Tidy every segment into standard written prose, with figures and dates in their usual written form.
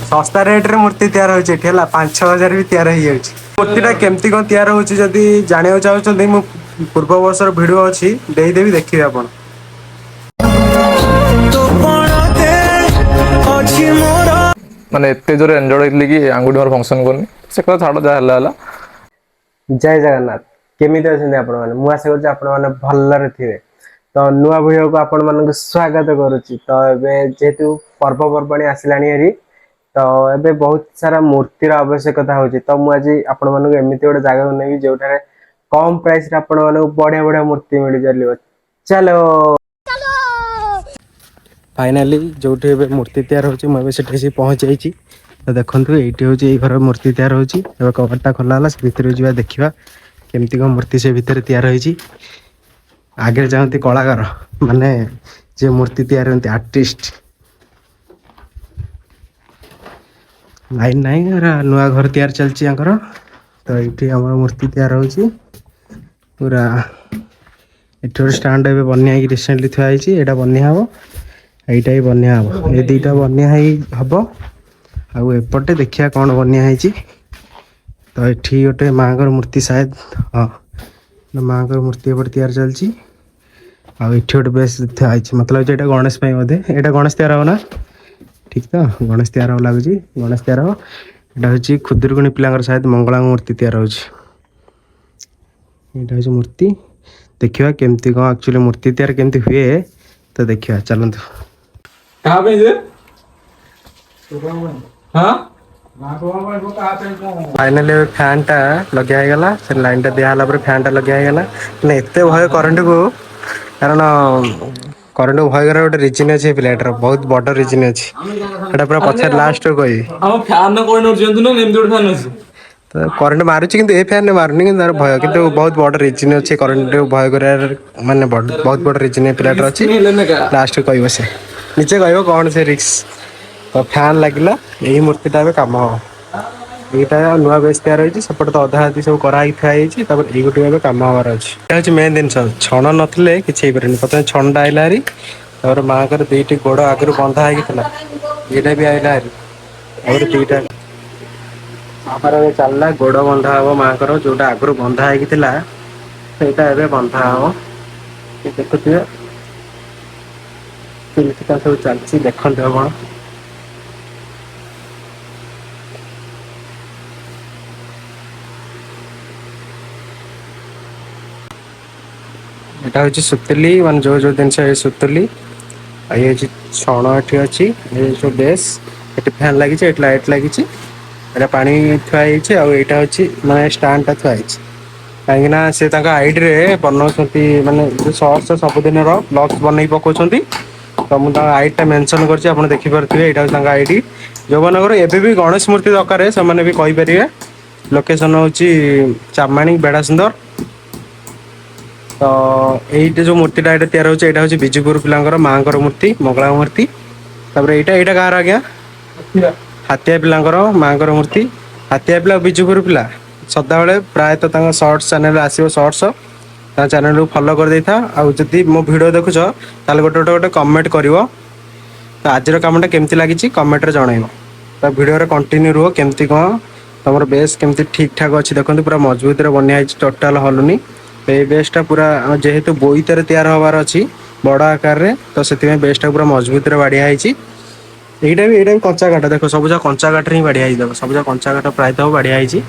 सस्ता रेट रे मूर्ति तैयार होची एठी हला 5-6 हजार भी तैयार हो जाउची। मूर्तिटा केमती कोन तैयार होची जदी जानियो चाहउछन मु पूर्व वर्षर वीडियो अछि देई देबी देखिबे आपण। माने एते जोर एन्जॉय करली कि आंगुठी मोर फंक्शन करनी से कथा छाड़ जा हला। जय जगन्नाथ केमिति अछन आपण माने मु आशा करछि आपण माने भल्लरे थिबे। तो नुआ वीडियो को आपण मानक स्वागत करूछि। तो एबे जेतु पर्व पर्वणी आसिलानी हेरी तो एबे बहुत सारा मूर्तिर आवश्यकता होछि। तो मु आज आपण मानक एमिति गोटे जागा नेबी जोठारे कम प्राइस रे आपण मानक बढ़िया बढ़िया मूर्ति मिल जालियो। चलो फाइनली जोठी एबे मूर्ति तैयार होछि मु एबे सेठी से पहुंच जाईछि। तो देखंतु एठी होछि एई घर मूर्ति तैयार होछि। एबे कबाटा खोला हला से भितर जिवा देखिबा केमती को मूर्ति से भितर तैयार होइछि। आगे जाउंती कलाकार माने जे मूर्ति तैयार होंती आर्टिस्ट लाइन नाही नुआ घर तैयार चलछि आंकर। तो एठी हमर मूर्ति तैयार होछि पूरा एठोर स्टैंड एबे बन्या की रिसेंटली थुआ आइछि। एटा बन्या हबो एटा ही बन्या हबो ए दुईटा बन्या ही हबो। आउ एपटे देखिया कोन बन्या आइछि। तो एठी गोटे मांगर मूर्ति शायद हाँ मांगर मूर्ति एपटे तैयार चलछि। आउ एठी गोटे बेस थुआ आइछि मतलब जे एटा गणेश पई बोधे एटा गणेश तैयार हो ना ठीक तो गणेश तैयार हो लागुछि। गणेश तैयार हो एटा होछि खुदुरकुणी पिलांगर शायद मंगला मूर्ति तैयार होछि। एटा होछि मूर्ति देखिबा केमती को एक्चुअली मूर्ति तैयार केमती हुए तो देखिबा चलंतु। कहां पे जे हां फाइनली फैन टा लगे गला से लाइन टा दिया हला पर फैन टा लगे गला ने एते भय करंट को कारण करंट भय करे गोटे रीजन अछि प्लेटर बहुत बड़ रीजन अछि। एटा पूरा पछर लास्ट कोइ हम फैन न कोइ न जेंतु न नेम जोड फैन अछि। तो करंट मारुछि किंतु ए फैन ने मारुनी किंतु तार भय किंतु बहुत बड़ रीजन अछि करंट भय करे माने बहुत बड़ रीजन प्लेटर अछि। लास्ट कोइ बसे नीचे कहबो कोन से रिक्स तो फैन लागला यही मूर्ति टा काम हो एटा नुआ बेस तैयार होइछि। सपोर्ट तो अधा आदि सब करा थाई छि तब ए गुटी काम हवार अछि। एटा होछि मेन दिन छण नथले किछि परनी पता छणडा आइला हरी और मां कर दुईटी गोड़ आगु बंधा आइतला एटा भी आइला हरी और दुईटा आपर चलला गोड़ बंधा हो मां कर जोटा आगु बंधा आइतला सेटा एबे बंधा हो देखुथिबे केमती सब चलछि देखंत आपण। एटा होछि सुतली वन जो जो दिन से सुतली ये छण एठी अछि ए जो बेस एठी फैन लागि छै एठी लाइट लागि छै एटा पानी थुआई छै आ एटा होछि माने स्टैंड ता थुआई छै काहेकि से ताका आईडी रे बनौछंती माने शॉर्ट्स सब दिन रो ब्लॉग्स बनै पकोछंती। तो मु ता आईडी ता मेंशन करछि आपण देखि परथिबे एटा ताका आईडी जो बनकर एबे भी गणेश मूर्ति दरकार से माने भी कहि परिबे। लोकेशन होछि चामाणी बेडा सुंदर। तो एइटे जो मूर्तिटा एटा तैयार होछि एटा होछि बिजुपुर पिलांगर मांकर मूर्ति मंगला मूर्ति तबरे एटा कार आ गया हातिया पिलांगर मांकर मूर्ति हातिया पिला बिजुपुर पिला सदा बेले प्राय तो तांगा शॉर्ट्स चैनल आसीबो शॉर्ट्स ता चैनल को फॉलो कर देथा आ जदी मो वीडियो देखुछ ताले गोटे कमेंट करिवो तो आजर कामटा केमती लागिछि कमेंट रे जणाइबो। तो वीडियो रे कंटिन्यू रहो केमती कोन तमर बेस केमती ठीक ठाक अछि देखंतु पूरा मजबूत रे बन्या आइछि टोटल हलुनी। ए बेसटा पूरा जेहेतु बोईतर तैयार हबार अछि बड़ आकार रे तो सेति में बेसटा पूरा मजबूत रे बाडिया आइछि। एटा भी कंचा काठ देखो सबजा कंचा काठ रे ही बाडिया आइ देखो सबजा कंचा काठ प्राय तो बाडिया आइछि।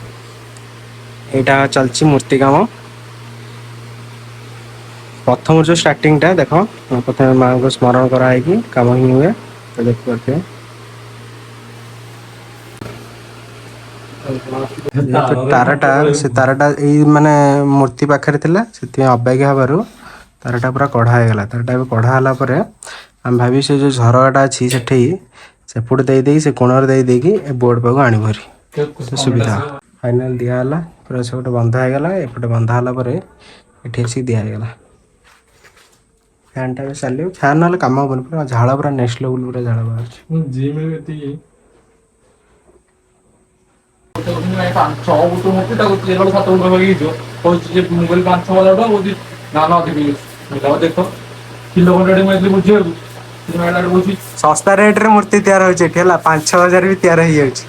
एटा चलछि मूर्ति काम प्रथम जो स्टार्टिंग टा देखो प्रथम मां को स्मरण करा है कि काम ही हुए तो देख पाते हैं ताराटा से ताराटा ए माने मूर्ति पाखरे थिला सेति अबाग्या हबारु ताराटा पूरा कढ़ा हे गला ताराटा कढ़ा हला परे हम भाबी से जो झरगाटा अछि सेठी सेपुट दे दे से कोणर दे दे कि बोर्ड पाको आनी भरी तो सुविधा फाइनल दिया हला पूरा सब बंधा हे गला एपटे बंधा हला परे एठी सी दिया हे गला फैन टा भी चलियो फैन नाले काम होबन पूरा झाळा पूरा नेक्स्ट लेवल पूरा झाळा बाहर जी में एती छो बुटो मते ताको 13 7 बुटो लगी जो कोच जे मोबाइल 5 6 वाला वो ना ना देखो देखो किलो 100 में इतनी बुझे ଶସ୍ତା ରେଟ୍ ରେ ମୂର୍ତ୍ତି ତିଆରି ହଉଛି ଏଠି ହେଲା 5-6 ହଜାର ବି ତିଆରି ହେଇଯାଉଛି।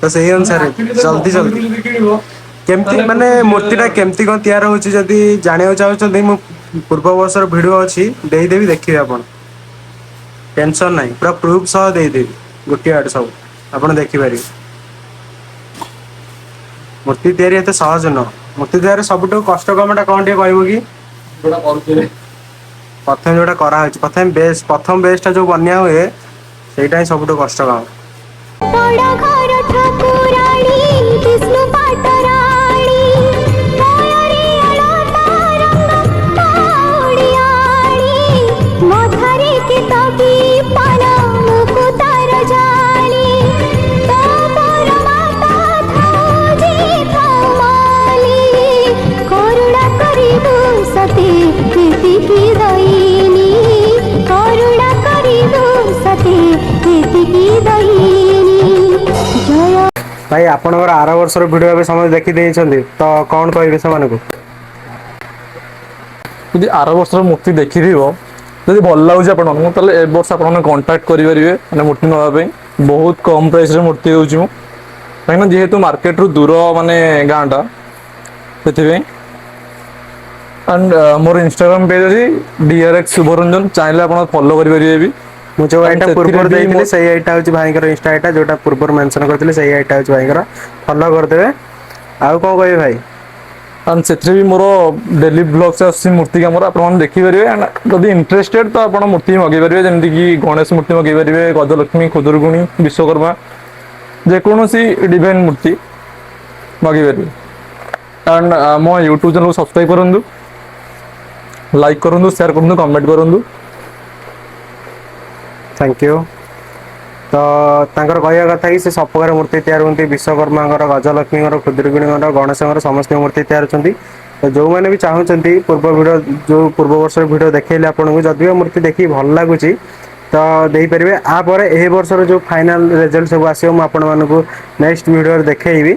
ତ ସେଇ ଅନୁସାରେ ଜଲ୍ଦି କେମିତି ମାନେ ମୂର୍ତ୍ତି ଟା କେମିତି କଣ ତିଆରି ହଉଛି ଯଦି ଜାଣିବାକୁ ଚାହୁଁଛନ୍ତି ମୁଁ ପୂର୍ବ ବର୍ଷର ଭିଡିଓ ଅଛି ଦେଇଦେବି ଦେଖିବେ ଆପଣ। ଟେନସନ ନାହିଁ ପୁରା ପ୍ରୁଫ୍ ସହ ଦେଇଦେବି ଗୋଟିଏ ଆଡେ ସବୁ ଆପଣ ଦେଖିପାରିବେ। ମୂର୍ତ୍ତି ତିଆରି ଏତେ ସହଜ ନୁହଁ ମୂର୍ତ୍ତି ତିଆରି ସବୁଠୁ କଷ୍ଟ କାମଟା କଣ ଟିକେ କହିବୁ କି? ପ୍ରଥମେ ଯୋଉଟା କରାହଉଛି ପ୍ରଥମ ବେଶ ଟା ଯୋଉ ବନ୍ୟା ହୁଏ ସେଇଟା ହିଁ ସବୁଠୁ କଷ୍ଟ କାମ। ବଡ଼ ଘର ଠାକୁରାଣୀ ବିଷ୍ଣୁ ପାଟରାଣୀ ମୟରେ ଅଳତା ରଙ୍ଗ କାଉଡ଼ିଆଣୀ ମଥାରେ କେତକୀ ପାନ ମୁକୁତାର ଜାଳି ତୋ ପର ମାତା ଥାଉଛି ଥାମାଲି କରୁଣା କରିବୁ ସତେ ଏତିକି ଦଇନି କରୁଣା କରିବୁ ସତେ ଏତିକି ଦଇନି। ଭାଇ ଆପଣଙ୍କର ଆର ବର୍ଷର ଭିଡିଓ ଏବେ ସମସ୍ତେ ଦେଖି ଦେଇଛନ୍ତି ତ କଣ କହିବେ ସେମାନଙ୍କୁ? ଯଦି ଆର ବର୍ଷର ମୂର୍ତ୍ତି ଦେଖିଥିବ ଯଦି ଭଲ ଲାଗୁଛି ଆପଣଙ୍କୁ ତାହେଲେ ଏ ବର୍ଷ ଆପଣମାନେ କଣ୍ଟାକ୍ଟ କରିପାରିବେ ମାନେ ମୂର୍ତ୍ତି ନେବା ପାଇଁ ବହୁତ କମ୍ ପ୍ରାଇସରେ ମୂର୍ତ୍ତି ଦେଉଛି ମୁଁ କାହିଁକିନା ଯେହେତୁ ମାର୍କେଟରୁ ଦୂର ମାନେ ଗାଁଟା ସେଥିପାଇଁ। ଆଣ୍ଡ ମୋର ଇନଷ୍ଟାଗ୍ରାମ ପେଜ୍ ଅଛି DRX ଶୁଭରଞ୍ଜନ ଚାହିଁଲେ ଆପଣ ଫଲୋ କରିପାରିବେ ବି। ମୁଁ ଯୋଉ ଆଣ୍ଡ ଆଇଟା ସେଥିରେ ପୂର୍ବରୁ ବି ଦେଇଥିଲି ସେଇ ଆଇଟା ହଉଛି ଭାଇଙ୍କର ଇନଷ୍ଟା ଆଇଟା ଯୋଉଟା ପୂର୍ବରୁ ମେନସନ କରିଥିଲି ସେଇ ଆଇଟା ହଉଛି ଭାଇଙ୍କର ଫଲୋ କରିଦେବେ। ଆଉ କଣ କହିବେ ଭାଇ? ସେଥିରେ ବି ମୋର ଡେଲି ବ୍ଲଗସ ଆସୁଛି ମୂର୍ତ୍ତି କାମର ଆପଣମାନେ ଦେଖିପାରିବେ ଆଣ୍ଡ ଯଦି ଇଣ୍ଟରେଷ୍ଟେଡ ତ ଆପଣ ମୂର୍ତ୍ତି ମଗେଇ ପାରିବେ ଯେମିତିକି ଗଣେଶ ମୂର୍ତ୍ତି ମଗେଇ ପାରିବେ ଗଜଲକ୍ଷ୍ମୀ ଖୁଦୁରୁକୁଣୀ ବିଶ୍ୱକର୍ମା ଯେକୌଣସି ଡିଭାଇନ ମୂର୍ତ୍ତି ମଗେଇ ପାରିବେ। ଆଣ୍ଡ ମୋ ୟୁଟ୍ୟୁବ ଚ୍ୟାନେଲକୁ ସବସ୍କ୍ରାଇବ କରନ୍ତୁ ଲାଇକ୍ କରନ୍ତୁ ସେୟାର କରନ୍ତୁ କମେଣ୍ଟ କରନ୍ତୁ। Thank you. ତ ତାଙ୍କର କହିବା କଥା କି ସେ ସବୁପ୍ରକାର ମୂର୍ତ୍ତି ତିଆରି ହୁଅନ୍ତି ବିଶ୍ୱକର୍ମାଙ୍କର ଗଜଲକ୍ଷ୍ମୀଙ୍କର ଖୁଦୁରୁକୁଣୀଙ୍କର ଗଣେଶଙ୍କର ସମସ୍ତଙ୍କ ମୂର୍ତ୍ତି ତିଆରି ଅଛନ୍ତି। ତ ଯୋଉମାନେ ବି ଚାହୁଁଛନ୍ତି ପୂର୍ବ ଭିଡିଓ ଯୋଉ ପୂର୍ବ ବର୍ଷର ଭିଡିଓ ଦେଖେଇଲେ ଆପଣଙ୍କୁ ଯଦି ବି ମୂର୍ତ୍ତି ଦେଖିକି ଭଲ ଲାଗୁଛି ତ ଦେଇପାରିବେ ଆପରେ ଏହି ବର୍ଷର ଯୋଉ ଫାଇନାଲ ରେଜଲ୍ଟ ସବୁ ଆସିବ ମୁଁ ଆପଣମାନଙ୍କୁ ନେକ୍ସଟ ଭିଡିଓରେ ଦେଖେଇବି।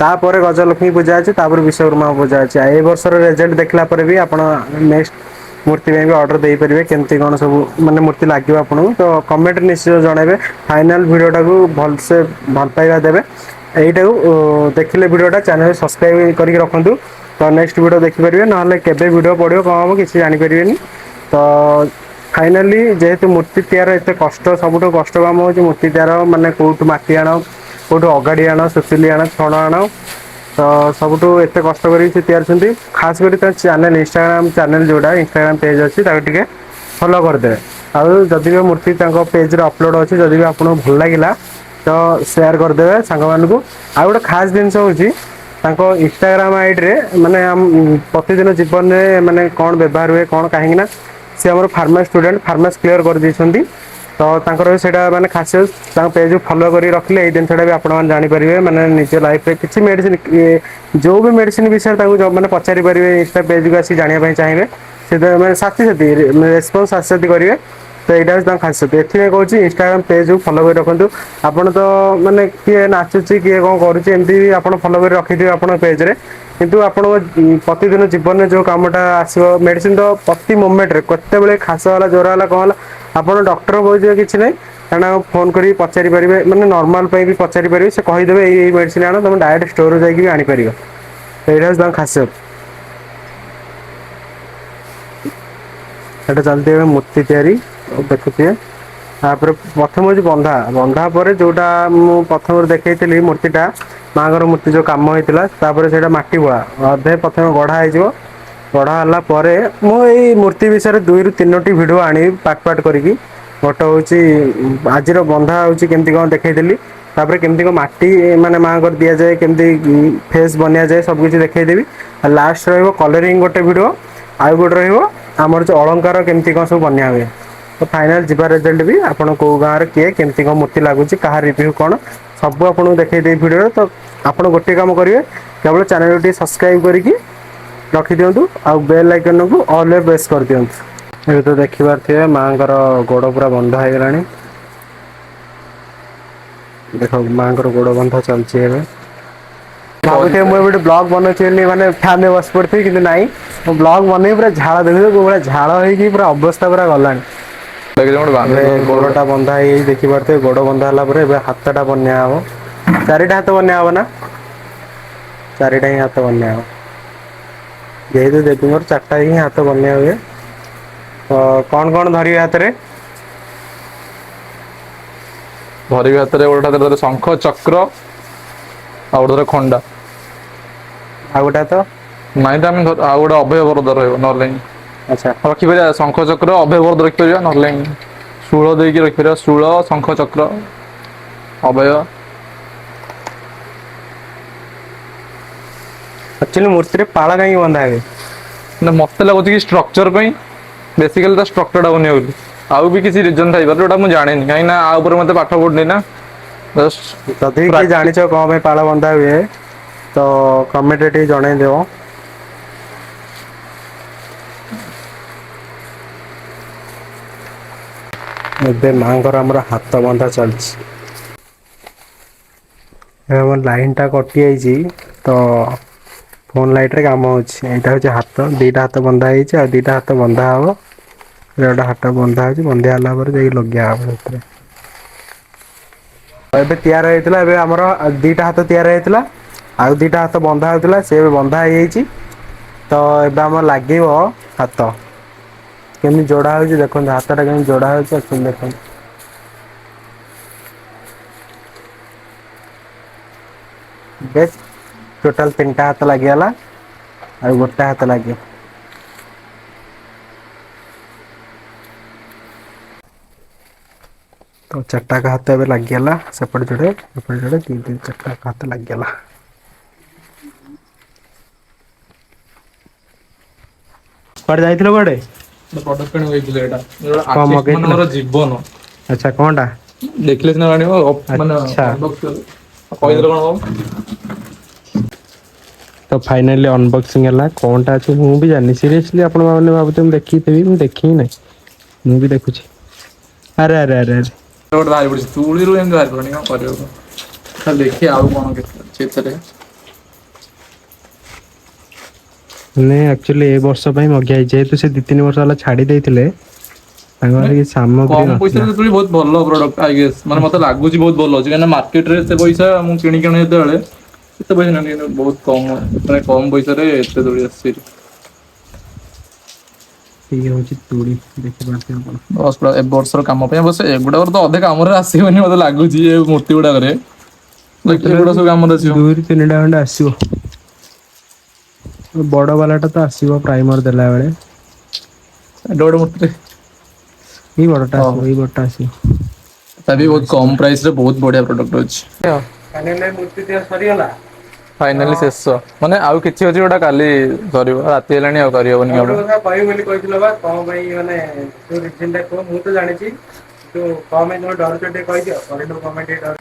ତାପରେ ଗଜଲକ୍ଷ୍ମୀ ପୂଜା ଅଛି ତାପରେ ବିଶ୍ୱକର୍ମା ପୂଜା ଅଛି ଆଉ ଏଇ ବର୍ଷର ରେଜଲ୍ଟ ଦେଖିଲା ପରେ ବି ଆପଣ ନେକ୍ସଟ ମୂର୍ତ୍ତି ପାଇଁ ବି ଅର୍ଡର ଦେଇପାରିବେ କେମିତି କଣ ସବୁ ମାନେ ମୂର୍ତ୍ତି ଲାଗିବ ଆପଣଙ୍କୁ ତ କମେଣ୍ଟରେ ନିଶ୍ଚିତ ଜଣାଇବେ। ଫାଇନାଲ ଭିଡିଓଟାକୁ ଭଲସେ ଭଲ ପାଇବା ଦେବେ ଏଇଟାକୁ ଦେଖିଲେ ଭିଡିଓଟା ଚ୍ୟାନେଲ ସବସ୍କ୍ରାଇବ କରିକି ରଖନ୍ତୁ ତ ନେକ୍ସଟ ଭିଡିଓ ଦେଖିପାରିବେ ନହେଲେ କେବେ ଭିଡିଓ ପଡିବ କଣ ହବ କିଛି ଜାଣିପାରିବେନି। ତ ଫାଇନାଲି ଯେହେତୁ ମୂର୍ତ୍ତି ତିଆର ଏତେ କଷ୍ଟ ସବୁଠୁ କଷ୍ଟ କାମ ହଉଛି ମୂର୍ତ୍ତି ତିଆର ମାନେ କୋଉଠୁ ମାଟି ଆଣ କୋଉଠୁ ଅଗାଡି ଆଣ ସୁତୁଲି ଆଣ ଛଣ ଆଣ ତ ସବୁଠୁ ଏତେ କଷ୍ଟ କରିକି ସେ ତିଆରିଛନ୍ତି ଖାସ କରି ତା ଚ୍ୟାନେଲ ଇନଷ୍ଟାଗ୍ରାମ ଚ୍ୟାନେଲ ଯୋଉଟା ଇନଷ୍ଟାଗ୍ରାମ ପେଜ ଅଛି ତାକୁ ଟିକେ ଫଲୋ କରିଦେବେ ଆଉ ଯଦି ବି ମୂର୍ତ୍ତି ତାଙ୍କ ପେଜରେ ଅପଲୋଡ଼ ଅଛି ଯଦି ବି ଆପଣଙ୍କୁ ଭଲ ଲାଗିଲା ତ ସେୟାର କରିଦେବେ ସାଙ୍ଗମାନଙ୍କୁ ଆଉ ଗୋଟେ ଖାସ ଜିନିଷ ହଉଛି ତାଙ୍କ ଇନଷ୍ଟାଗ୍ରାମ ଆଇଡିରେ ମାନେ ପ୍ରତିଦିନ ଜୀବନରେ ମାନେ କଣ ବ୍ୟବହାର ହୁଏ କଣ କାହିଁକି ନା ସେ ଆମର ଫାର୍ମାସ ଷ୍ଟୁଡେଣ୍ଟ ଫାର୍ମାସ କ୍ଲିୟର କରିଦେଇଛନ୍ତି ତ ତାଙ୍କର ସେଇଟା ମାନେ ଖାସିୟତ ତାଙ୍କ ପେଜକୁ ଫଲୋ କରି ରଖିଲେ ଏଇ ଜିନିଷଟା ବି ଆପଣମାନେ ଜାଣିପାରିବେ ମାନେ ନିଜ ଲାଇଫରେ କିଛି ମେଡିସିନ ଯୋଉ ବି ମେଡିସିନ ବିଷୟରେ ତାଙ୍କୁ ମାନେ ପଚାରି ପାରିବେ ଇନଷ୍ଟା ପେଜକୁ ଆସିକି ଜାଣିବା ପାଇଁ ଚାହିଁବେ ସେ ମାନେ ସାଥିସାଥି ରେସପନ୍ସ ସାଥିସାଥି କରିବେ ତ ଏଇଟା ହଉଛି ତାଙ୍କ ଖାସିୟତ ଏଥିପାଇଁ କହୁଛି ଇନଷ୍ଟାଗ୍ରାମ ପେଜକୁ ଫଲୋ କରି ରଖନ୍ତୁ ଆପଣ ତ ମାନେ କିଏ ନାଚୁଛି କିଏ କଣ କରୁଛି ଏମିତି ଆପଣ ଫଲୋ କରି ରଖିଥିବେ ଆପଣଙ୍କ ପେଜରେ କିନ୍ତୁ ଆପଣଙ୍କ ପ୍ରତିଦିନ ଜୀବନରେ ଯୋଉ କାମଟା ଆସିବ ମେଡିସିନ ତ ପ୍ରତି ମୋମେଣ୍ଟରେ କେତେବେଳେ ଖାସ ହେଲା ଜ୍ୱର ହେଲା କଣ ହେଲା ଆପଣ ଡକ୍ଟର କହିଯିବେ କିଛି ନାହିଁ କାରଣ ଫୋନ କରିକି ପଚାରି ପାରିବେ ମାନେ ନର୍ମାଲ ପାଇଁ ବି ପଚାରି ପାରିବେ ସେ କହିଦେବେ ଏଇ ମେଡିସିନ ଆଣ ତମେ ଡାଇରେକ୍ଟ ଷ୍ଟୋରରୁ ଯାଇକି ବି ଆଣିପାରିବ ଏଇଟା ହଉଛି ତାଙ୍କ ଖାସିୟତ। ସେଟା ଚାଲିଛି ଏବେ ମୂର୍ତ୍ତି ତିଆରି ଦେଖୁଥିବେ ତାପରେ ପ୍ରଥମ ହଉଛି ବନ୍ଧା ପରେ ଯୋଉଟା ମୁଁ ପ୍ରଥମରୁ ଦେଖେଇଥିଲି ମୂର୍ତ୍ତିଟା ମାଙ୍କର ମୂର୍ତ୍ତି ଯୋଉ କାମ ହେଇଥିଲା ତାପରେ ସେଇଟା ମାଟି ବୁଳା ଅଧେ ପ୍ରଥମେ ଗଢା ହେଇଯିବ ଗଢା ହେଲା ପରେ ମୁଁ ଏଇ ମୂର୍ତ୍ତି ବିଷୟରେ 2-3ଟି ଭିଡିଓ ଆଣିବି ପାର୍ଟ କରିକି ଗୋଟେ ହଉଛି ଆଜିର ବନ୍ଧା ହଉଛି କେମିତି କଣ ଦେଖେଇଥିଲି ତାପରେ କେମିତି କଣ ମାଟି ମାନେ ମାଙ୍କର ଦିଆଯାଏ କେମିତି ଫେସ୍ ବନିଆଯାଏ ସବୁ କିଛି ଦେଖେଇଦେବି ଆଉ ଲାଷ୍ଟ ରହିବ କଲରିଂ ଗୋଟେ ଭିଡିଓ ଆଉ ଗୋଟେ ରହିବ ଆମର ଯୋଉ ଅଳଙ୍କାର କେମିତି କଣ ସବୁ ବନ୍ୟା ହୁଏ ତ ଫାଇନାଲ ଯିବା ରେଜଲ୍ଟ ବି ଆପଣ କୋଉ ଗାଁରେ କିଏ କେମିତି କଣ ମୂର୍ତ୍ତି ଲାଗୁଛି କାହା ରିଭ୍ୟୁ କଣ ସବୁ ଆପଣଙ୍କୁ ଦେଖେଇଦେବି ଭିଡିଓରେ ତ ଆପଣ ଗୋଟେ କାମ କରିବେ କେବଳ ଚ୍ୟାନେଲକୁ ଟିକେ ସବସ୍କ୍ରାଇବ କରିକି ରଖିଦିଅନ୍ତୁ ଆଉ ବେଲ ଆଇକନକୁ ଅଲରେ ପ୍ରେସ୍ କରିଦିଅନ୍ତୁ। ଏବେ ତ ଦେଖିପାରୁଥିବେ ମାଙ୍କର ଗୋଡ ପୁରା ବନ୍ଧା ହେଇଗଲାଣି ଦେଖ ମାଙ୍କର ଗୋଡ ବନ୍ଧା ଚାଲିଛି ଏବେ। ଭାବୁଥିବେ ମୁଁ ଗୋଟେ ବ୍ଲଗ ବନଉଛି ବୋଲି ମାନେ ଫ୍ୟାନରେ ବସି ପଡିଥିବି, କିନ୍ତୁ ନାଇଁ ମୁଁ ବ୍ଲଗ ବନେଇ ପୁରା ଝାଳ ଦେଖୁଥିବ କୋଉ ଭଳିଆ ଝାଳ ହେଇକି ପୁରା ଅବସ୍ଥା ପୁରା ଗଲାଣି। ଏବେ ଗୋଡଟା ବନ୍ଧା ହେଇଯାଇଛି ଦେଖିପାରୁଥିବେ, ଗୋଡ ବନ୍ଧା ହେଲା ପରେ ଏବେ ହାତଟା ବନ୍ୟା ହବ। ଚାରିଟା ହାତ ବନ୍ୟା ହବ ନା? ଚାରିଟା ହିଁ ହାତ ବନ୍ୟା ହବ। ଯେହେତୁ ଦେବୀଙ୍କର ଚାରିଟା ହିଁ ହାତ ବନ୍ୟା ହୁଏ। ତ କଣ କଣ ଧରିବେ ହାତରେ? ଧରିବି ହାତରେ ଗୋଟେ ହାତରେ ଶଙ୍ଖ ଚକ୍ର ଆଉ ଗୋଟେ ଖଣ୍ଡା। ଆଉ ଗୋଟେ ହାତ? ନାଇଁ ତ ଆମେ ଆଉ ଗୋଟେ ଅଭୟ ବରଦ ରହିବ ନହେଲେ ନାଇଁ। ଆଚ୍ଛା। ରଖିପାରିବା ଶଙ୍ଖ ଚକ୍ର ଅଭୟ ବରଦ ରଖିପାରିବା, ନହେଲେ ନାଇଁ ଶୂଳ ଦେଇକି ରଖିପାରିବା, ଶୂଳ ଶଙ୍ଖ ଚକ୍ର ଅଭୟ। ଆକ୍ଚୁଆଲି ମୂର୍ତ୍ତିରେ ପାଳ କାହିଁକି ବନ୍ଧା ହୁଏ? ନା ମତେ ଲାଗୁଛି କି ଷ୍ଟ୍ରକ୍ଚର ପାଇଁ, ବେସିକାଲି ତା ଷ୍ଟ୍ରକ୍ଚର ଟା ବନିବ ବୋଲି। ଆଉ ବି କିଛି ରିଜନ ଥାଇପାରେ ଯୋଉଟା ମୁଁ ଜାଣିନି, କାହିଁକି ନା ଆ ଉପରେ ମତେ ପାଠ ପଢୁନି ନା। ଯଦି କିଏ ପ୍ରାକ୍ଟି ଜାଣିଛ କଣ ପାଇଁ ପାଳ ବନ୍ଧା ହୁଏ ତ କମେଣ୍ଟରେ ଟିକେ ଜଣେଇଦିଅ। ଏବେ ମାଙ୍କର ଆମର ହାତ ବନ୍ଧା ଚାଲିଛି। ଆମର ଲାଇନ ଟା କଟି ଯାଇଛି ତ ଫୋନ ଲାଇଟ ରେ କାମ ହଉଛି। ଏଇଟା ହଉଛି ହାତ, ଦିଟା ହାତ ବନ୍ଧା ହେଇଛି ଆଉ ଦିଟା ହାତ ବନ୍ଧା ହବ। ଗୋଟେ ହାତ ବନ୍ଧା ଅଛି, ବନ୍ଧା ହେଲା ପରେ ଯାଇକି ଲଗା ହବ ସେଥିରେ। ଏବେ ତିଆରି ହେଇଥିଲା, ଏବେ ଆମର ଦିଟା ହାତ ତିଆରି ହେଇଥିଲା। ଆଉ ଦିଟା ହାତ ବନ୍ଧା ହଉଥିଲା, ସେ ଏବେ ବନ୍ଧା ହେଇଯାଇଛି। ତ ଏବେ ଆମର ଲାଗିବ ହାତ। କେମିତି ଯୋଡା ହଉଛି ଦେଖନ୍ତୁ, ହାତଟା କେମିତି ଯୋଡା ହଉଛି ଆକ୍ଚୁଆଲି ଦେଖନ୍ତୁ। ବେଶ ଟୋଟାଲ ତିନିଟା ହାତ ଲାଗିଗଲା, ଆଉ ଗୋଟେ ହାତ ଲାଗିବ। ତ ଚାରିଟାକ ହାତ ଏବେ ଲାଗିଗଲା, ସେପଟେ ଯୋଡେ ଏପଟେ ଯୋଡେ ଚାରିଟା ହାତ ଲାଗିଗଲା। କୁଆଡେ ଯାଇଥିଲ କୁଆଡେ? ପ୍ରଡକ୍ଟ କିଣିବାକୁ ଯାଇଥିଲି ଏଇଟା, ଯୋଉଟା କଣ ଆର୍ଟିଷ୍ଟ ମଗେଇଥିଲ? ମାନଙ୍କର ଜୀବନ। ଆଚ୍ଛା କଣଟା? ଦେଖିଲେ ସିନା ଜାଣିବ, ମାନେ ଆଚ୍ଛା ଅନବକ୍ସ କଲେ ହଉ। କହିଦେଲେ କଣ ହବ। ତ ଫାଇନାଲି ଅନବକ୍ସିଂ ହେଲା, କଣଟା ଅଛି ମୁଁ ବି ଜାଣିନି। ସିରିୟସଲି ଆପଣ ମାନେ ଭାବୁଥିବେ ମୁଁ ଦେଖିଥିବି, ମୁଁ ଦେଖି ହିଁ ନାହିଁ। ମୁଁ ବି ଦେଖୁଛି, ଆରେ ଆରେ ଆରେ ଆରେ। ଗୋଟେ ବାହାରି ପଡିଛି, ତୁଳିରୁ ଏମିତି ବାହାରି ପଡିବନି କଣ କରିବ କହ? ଖାଲି ଦେଖିବା ଆଉ କଣ କେତେ ଅଛି ଏଥିରେ। ମାନେ ଆକ୍ଚୁଆଲି ଏ ବର୍ଷ ପାଇଁ ମଗା ହେଇଛି, ଯେହେତୁ ସେ 2-3 ବର୍ଷ ହେଲା ଛାଡି ଦେଇଥିଲେ। ତାଙ୍କ ପାଖରେ କିଛି ସାମଗ୍ରୀ କମ ନଥିଲା। ପଇସାରେ ବହୁତ ଭଲ ପ୍ରଡକ୍ଟ ଆଇ ଗେସ୍, ମାନେ ମତେ ଲାଗୁଛି ବହୁତ ଭଲ ଅଛି, କାହିଁକି ନା ମାର୍କେଟରେ ଏତେ ପଇସା ମୁଁ କିଣିକି ଆଣେ ଯେତେବେଳେ ଏତେ ପଇସା ନିଅନ୍ତି, କିନ୍ତୁ ବହୁତ କମ ମାନେ କମ ପଇସାରେ ଏତେ ଦୋଳି ଆସିଛି। ଇଏ ହଉଛି ତୁଳି, ଦେଖିପାରୁଥିବେ ଆପଣ। ଏ ବର୍ଷର କାମ ପାଇଁ ଅବଶ୍ୟ ଏଗୁଡାକର ତ ଅଧେ କାମରେ ଆସିବନି ମତେ ଲାଗୁଛି ଏ ମୂର୍ତ୍ତି ଗୁଡାକରେ। ବାକି ମତେ ଏଗୁଡା ଲାଗୁଛି ସବୁ କାମରେ ଆସିବ। 2-3ଟା ଖଣ୍ଡେ ଆସିବ। ବଡ ବାଲାଟା ତ ଆସିବ ପ୍ରାଇମର ଦେଲା ବେଳେ। ଏଡେ ବଡ଼ ମୂର୍ତ୍ତିଟେ। ଏଇ ବଡଟା ଆସିବ, ଏଇ ବଡଟା ଆସିବ। ତା ବି ବହୁତ କମ ପ୍ରାଇସ ରେ ବହୁତ ବଢିଆ ପ୍ରଡକ୍ଟ ଅଛି। ଫାଇନାଲି ମୂର୍ତ୍ତି ତିଆରି ସରିଗଲା। ଫାଇନାଲି ଶେଷ, ମାନେ ଆଉ କିଛି ଅଛି ଯୋଉଟା କାଲି ସରିବ, ରାତି ହେଲାଣି ଆଉ କରିହବନି କାମ। କହିବି ବୋଲି କହିଥିଲ ବା କଣ ପାଇଁ ମାନେ କୋଉ ରିଜିନ ଟା କୁହ, ମୁଁ ତ ଜାଣିଛି। କିନ୍ତୁ କଣ ପାଇଁ ତମେ ଡରୁଛ ଟିକେ କହିଦିଅ, କହିଲ କଣ ପାଇଁ ଟିକେ ଡରୁଛ।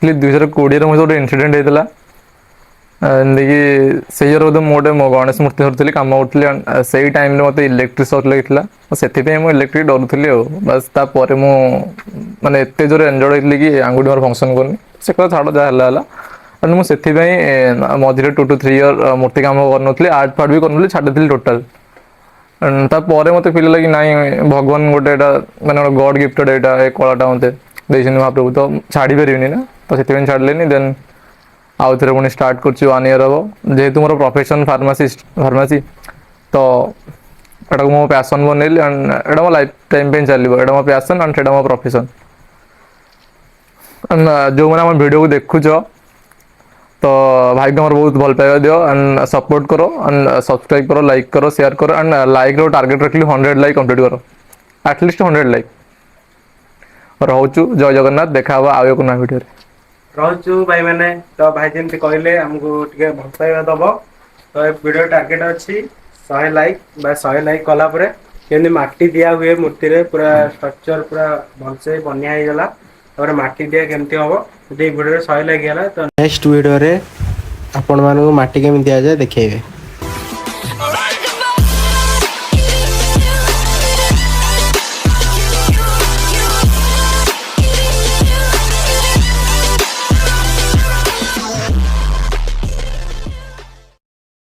2020ରେ ମୋର ଗୋଟେ ଇନସିଡେଣ୍ଟ ହେଇଥିଲା। ଏମିତିକି ସେଇ ଇୟର ବୋଧେ ମୁଁ ଗୋଟେ ଗଣେଶ ମୂର୍ତ୍ତି ଧରିଥିଲି, କାମ କରୁଥିଲି, ସେଇ ଟାଇମରେ ମୋତେ ଇଲେକ୍ଟ୍ରିକ ସକ୍ ଲାଗିଥିଲା। ସେଥିପାଇଁ ମୁଁ ଇଲେକ୍ଟ୍ରିକ ଡରୁଥିଲି ଆଉ, ବାସ୍ ତାପରେ ମୁଁ ମାନେ ଏତେ ଜୋରେ ଏନଜର୍ଡ ହେଇଥିଲି କି ଆଙ୍ଗୁଠି ମୋର ଫଙ୍କସନ କରୁନି, ସେ କଥା ଛାଡ ଯାହା ହେଲା ହେଲା। ମୁଁ ସେଥିପାଇଁ ମଝିରେ 2 to 3 ଇୟର ମୂର୍ତ୍ତି କାମ କରୁନଥିଲି, ଆର୍ଟ ଫାର୍ଟ ବି କରୁନଥିଲି, ଛାଡିଦେଇଥିଲି ଟୋଟାଲ। ତାପରେ ମତେ ଫିଲ୍ ହେଲା କି ନାଇଁ ଭଗବାନ ଗୋଟେ ଏଇଟା ମାନେ ଗଡ ଗିଫ୍ଟେଡ ଏଇଟା ଏ କଳାଟା ମତେ ଦେଇଛନ୍ତି ମହାପ୍ରଭୁ, ତ ଛାଡି ପାରିବିନି ନା, ତ ସେଥିପାଇଁ ଛାଡିଲେନି। ଦେନ୍ ଆଉ ଥରେ ପୁଣି ଷ୍ଟାର୍ଟ କରୁଛି 1 ଇୟର ହବ, ଯେହେତୁ ମୋର ପ୍ରଫେସନ ଫାର୍ମାସି ତ ଏଟାକୁ ମୋ ପ୍ୟାସନ ବନେଇଲି, ଆଣ୍ଡ ଏଟା ମୋ ଲାଇଫ ଟାଇମ ପାଇଁ ଚାଲିବ, ଏଟା ମୋ ପ୍ୟାସନ ଆଣ୍ଡ ସେଇଟା ମୋ ପ୍ରଫେସନ। ଯୋଉମାନେ ଆମ ଭିଡିଓକୁ ଦେଖୁଛ ତ ଭାଇକି ଆମର ବହୁତ ଭଲ ପାଇବା ଦିଅ, ଆଣ୍ଡ ସପୋର୍ଟ କର, ଆଣ୍ଡ ସବସ୍କ୍ରାଇବ କର, ଲାଇକ୍ କର, ସେୟାର କର, ଆଣ୍ଡ ଲାଇକ ର ଟାର୍ଗେଟ ରଖିଲି 100 ଲାଇକ୍ କମ୍ପ୍ଲିଟ କର, ଆଟଲିଷ୍ଟ 100 ଲାଇକ୍। ରହୁଛୁ, ଜୟ ଜଗନ୍ନାଥ, ଦେଖାହବ ଆଉ ଏକ ନୂଆ ଭିଡିଓରେ। ରହୁଛୁ ଭାଇ ମାନେ, ତ ଭାଇ ଯେମିତି କହିଲେ ଆମକୁ ଟିକେ ଭଲ ପାଇବା ଦବ। ତ ଏ ଭିଡିଓ ଟାର୍ଗେଟ ଅଛି 100 ଲାଇକ୍, ବା 100 ଲାଇକ୍ କଲା ପରେ କେମିତି ମାଟି ଦିଆ ହୁଏ ମୂର୍ତ୍ତିରେ, ପୁରା ଷ୍ଟ୍ରକ୍ଚର ପୁରା ଭଲସେ ବନ୍ୟା ହେଇଗଲା। ତାପରେ ମାଟି ଦିଆ କେମିତି ହବ, ଯଦି ଏଇ ଭିଡିଓରେ 100 ଲାଇକ୍ ହେଲା ତ ନେକ୍ସଟ ଭିଡିଓରେ ଆପଣ ମାନଙ୍କୁ ମାଟି କେମିତି ଦିଆଯାଏ ଦେଖେଇବେ।